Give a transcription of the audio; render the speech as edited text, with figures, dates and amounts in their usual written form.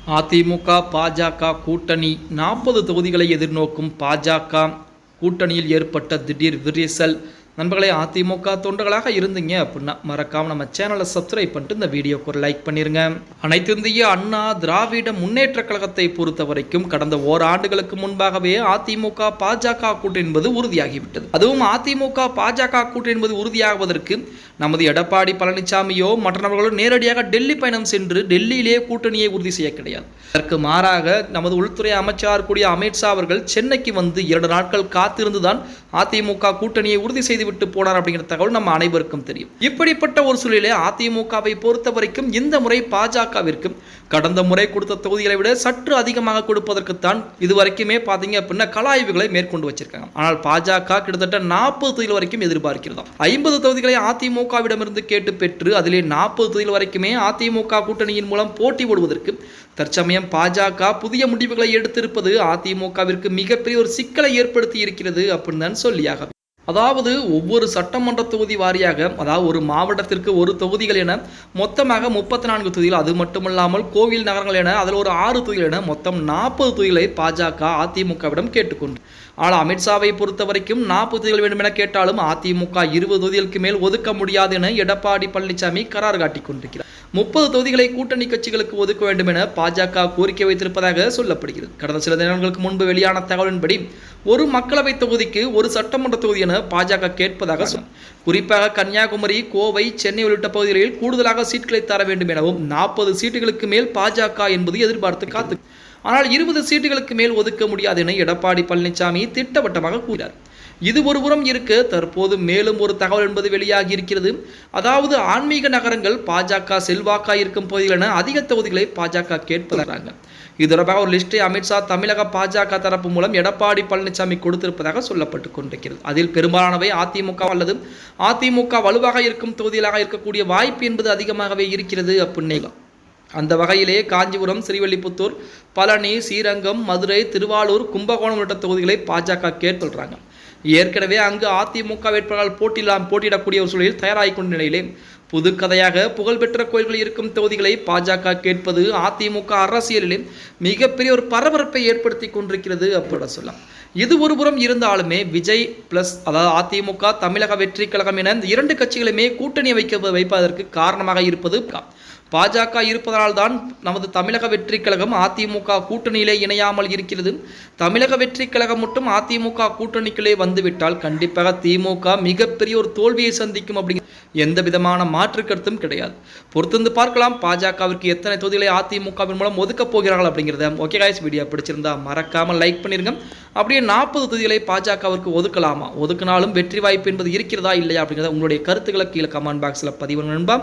அதிமுக பாஜக கூட்டணி 40 தொகுதிகளை எதிர்நோக்கும் பாஜக கூட்டணியில் ஏற்பட்ட திடீர் விரிசல். நண்பர்களே, அதிமுக தொண்டர்களாக இருந்தீங்க அப்படின்னா மறக்காம நம்ம சேனலை சப்ஸ்கிரைப் பண்ணிட்டு இந்த வீடியோக்கு ஒரு லைக் பண்ணிருங்க. அனைத்து இந்திய அண்ணா திராவிட முன்னேற்ற கழகத்தை பொறுத்த வரைக்கும் கடந்த ஓராண்டுகளுக்கு முன்பாகவே அதிமுக பாஜக கூட்டணி என்பது உறுதியாகிவிட்டது. அதுவும் அதிமுக பாஜக கூட்டணி என்பது உறுதியாகுவதற்கு நமது எடப்பாடி பழனிசாமியோ மற்ற நபர்களோ நேரடியாக டெல்லி பயணம் சென்று டெல்லியிலே கூட்டணியை உறுதி செய்ய கிடையாது. அதற்கு மாறாக நமது உள்துறை அமைச்சர் கூடிய அமித்ஷா அவர்கள் சென்னைக்கு வந்து 2 நாட்கள் காத்திருந்துதான் அதிமுக கூட்டணியை உறுதி செய்துவிட்டு போனார் அப்படிங்கிற தகவல் நம்ம அனைவருக்கும் தெரியும். இப்படிப்பட்ட ஒரு சூழலிலே அதிமுகவை பொறுத்த வரைக்கும் இந்த முறை பாஜகவிற்கு கடந்த முறை கொடுத்த தொகுதிகளை விட சற்று அதிகமாக கொடுப்பதற்குத்தான் இதுவரைக்குமே பார்த்தீங்க அப்படின்னா கலாய்வுகளை மேற்கொண்டு வச்சிருக்காங்க. ஆனால் பாஜக கிட்டத்தட்ட 40 தொகுதிகள் வரைக்கும் எதிர்பார்க்கிறதா. 50 தொகுதிகளை அதிமுகவிடமிருந்து கேட்டு பெற்று அதிலே 40 தொகுதிகள் வரைக்குமே அதிமுக கூட்டணியின் மூலம் போட்டி போடுவதற்கு தற்சமயம் பாஜக புதிய முடிவுகளை எடுத்திருப்பது அதிமுகவிற்கு மிகப்பெரிய ஒரு சிக்கலை ஏற்படுத்தி இருக்கிறது அப்படின்னு தான் சொல்லியாக. அதாவது ஒவ்வொரு சட்டமன்ற தொகுதி வாரியாக, அதாவது ஒரு மாவட்டத்திற்கு ஒரு தொகுதிகள் என மொத்தமாக 34 தொகுதிகள், அது மட்டுமல்லாமல் கோவில் நகரங்கள் என அதில் ஒரு 6 தொகுதிகள் என மொத்தம் 40 தொகுதிகளை பாஜக அதிமுகவிடம் கேட்டுக்கொண்டு, ஆனால் அமித்ஷாவை பொறுத்த வரைக்கும் 40 தொகுதிகள் வேண்டும் என கேட்டாலும் அதிமுக 20 தொகுதிகளுக்கு மேல் ஒதுக்க முடியாது என எடப்பாடி பழனிசாமி கரார் காட்டிக் கொண்டிருக்கிறார். 30 தொகுதிகளை கூட்டணி கட்சிகளுக்கு ஒதுக்க வேண்டும் என பாஜக கோரிக்கை வைத்திருப்பதாக சொல்லப்படுகிறது. கடந்த சில தினங்களுக்கு முன்பு வெளியான தகவலின்படி ஒரு மக்களவை தொகுதிக்கு ஒரு சட்டமன்ற தொகுதி என பாஜக கேட்பதாக சொன்னார். குறிப்பாக கன்னியாகுமரி, கோவை, சென்னை உள்ளிட்ட பகுதிகளில் கூடுதலாக சீட்களை தர வேண்டும் எனவும் 40 சீட்டுகளுக்கு மேல் பாஜக என்பது எதிர்பார்த்து காத்து, ஆனால் 20 சீட்டுகளுக்கு மேல் ஒதுக்க முடியாது என எடப்பாடி பழனிசாமி திட்டவட்டமாக கூறினார். இது ஒருபுறம் இருக்க தற்போது மேலும் ஒரு தகவல் என்பது வெளியாகி இருக்கிறது. அதாவது ஆன்மீக நகரங்கள் பாஜக செல்வாக்கா இருக்கும் பகுதிகள் என அதிக தொகுதிகளை பாஜக கேட்பதாக இது தொடர்பாக ஒரு லிஸ்டை அமித்ஷா தமிழக பாஜக தரப்பு மூலம் எடப்பாடி பழனிசாமி கொடுத்திருப்பதாக சொல்லப்பட்டு கொண்டிருக்கிறது. அதில் பெரும்பாலானவை அதிமுக அல்லது அதிமுக வலுவாக இருக்கும் தொகுதிகளாக இருக்கக்கூடிய வாய்ப்பு என்பது அதிகமாகவே இருக்கிறது அப்படின்னு. அந்த வகையிலே காஞ்சிபுரம், ஸ்ரீவில்லிபுத்தூர், பழனி, ஸ்ரீரங்கம், மதுரை, திருவாரூர், கும்பகோணம் உள்ளிட்ட தொகுதிகளை பாஜக கேட்படுறாங்க. ஏற்கனவே அங்கு அதிமுக வேட்பாளர்கள் போட்டியிடக்கூடிய ஒரு சூழலில் தயாராகி கொண்ட நிலையிலே புதுக்கதையாக புகழ்பெற்ற கோயில்கள் இருக்கும் தொகுதிகளை பாஜக கேட்பது அதிமுக அரசியலிலே மிகப்பெரிய ஒரு பரபரப்பை ஏற்படுத்தி கொண்டிருக்கிறது அப்படி சொல்லலாம். இது ஒருபுறம் இருந்தாலுமே விஜய் பிளஸ் அதாவது அதிமுக, தமிழக வெற்றி கழகம் என இந்த 2 கட்சிகளுமே கூட்டணி வைப்பதற்கு காரணமாக இருப்பது பாஜக இருப்பதனால் தான் நமது தமிழக வெற்றி கழகம் அதிமுக கூட்டணியிலே இணையாமல் இருக்கிறது. தமிழக வெற்றி கழகம் மட்டும் அதிமுக கூட்டணிக்குள்ளே வந்துவிட்டால் கண்டிப்பாக திமுக மிகப்பெரிய ஒரு தோல்வியை சந்திக்கும் அப்படிங்கிற எந்த விதமான மாற்று கருத்தும் கிடையாது. பொறுத்திருந்து பார்க்கலாம் பாஜகவிற்கு எத்தனை தொகுதிகளை அதிமுகவின் மூலம் ஒதுக்கப் போகிறார்கள் அப்படிங்கிறத. ஓகே காய்ஸ், வீடியோ பிடிச்சிருந்தா மறக்காமல் லைக் பண்ணிருங்க. அப்படியே 40 தொகுதிகளை பாஜகவிற்கு ஒதுக்கலாமா, ஒதுக்கினாலும் வெற்றி வாய்ப்பு என்பது இருக்கிறதா இல்லையா அப்படிங்கிறத உங்களுடைய கருத்துக்களை கீழே கமெண்ட் பாக்ஸில் பதிவு நண்பா.